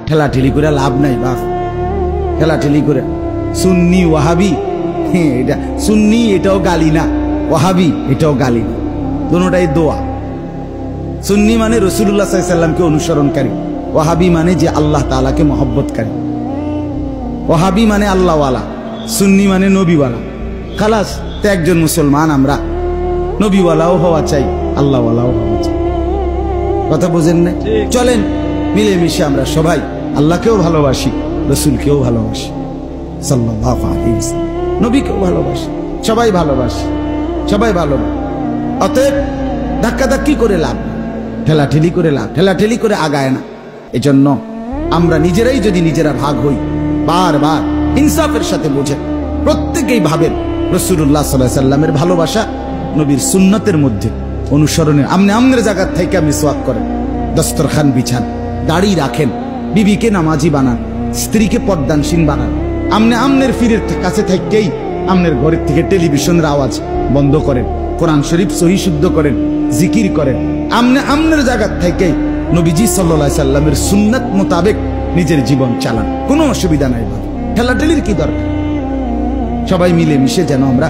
ঠেলাঠেলি করে লাভ নাই বাপ, ঠেলাঠেলি করে। সুন্নি ওয়াহাবি, এটা সুন্নি এটাও গালি না, ওয়াহাবি এটাও গালি না, দুটোটাই দোয়া। সুন্নি মানে রাসূলুল্লাহ সাল্লাল্লাহু আলাইহি ওয়াসাল্লামকে অনুসরণকারী, ওয়াহাবি মানে যে আল্লাহ তাআলাকে মহব্বতকারী। ওয়াহাবি মানে আল্লাহওয়ালা, সুন্নি মানে নবীওয়ালা। খালাস, তো একজন মুসলমান আমরা নবীওয়ালাও হওয়া চাই, আল্লাহওয়ালাও হওয়া চাই। কথা বুঝেন না? চলেন মিলেমিশে আমরা সবাই আল্লাহকেও ভালোবাসি, রসুলকেও ভালোবাসি, সাল্লাল্লাহু আলাইহি ওয়াসাল্লাম, নবীকেও ভালোবাসি, সবাই ভালোবাসি, সবাই ভালোবাসি। অতএব ধাক্কাধাক্কি করে লাভ, ঠেলাঠেলি করে লাভ, ঠেলাঠেলি করে আগায় না। এজন্য আমরা নিজেরাই যদি নিজেরা ভাগ হই, বারবার ইনসাফের সাথে বোঝেন, প্রত্যেকেই ভাবেন রাসূলুল্লাহ সাল্লাল্লাহু আলাইহি ওয়াসাল্লামের ভালোবাসা নবীর সুন্নতের মধ্যে অনুসরণে। আমনে আমনের জায়গার থেকে মিসওয়াক করেন, দস্তরখান বিছান, দাড়ি রাখেন, বিবিকে নামাজি বানান, স্ত্রীকে পর্দানসীন বানান। আমনে আমনের ফিরের কাছে থেকেই আমনের ঘরের থেকে টেলিভিশনের আওয়াজ বন্ধ করেন, কোরআন শরীফ সহি শুদ্ধ করেন, জিকির করেন। আমনে আমনের জায়গার থেকেই নবীজি সাল্লাল্লাহু আলাইহি সাল্লামের সুন্নাত মোতাবেক নিজের জীবন চালান, কোনো অসুবিধা নাই। ঠেলাঠেলির কি দরকার? সবাই মিলে মিশে যেন আমরা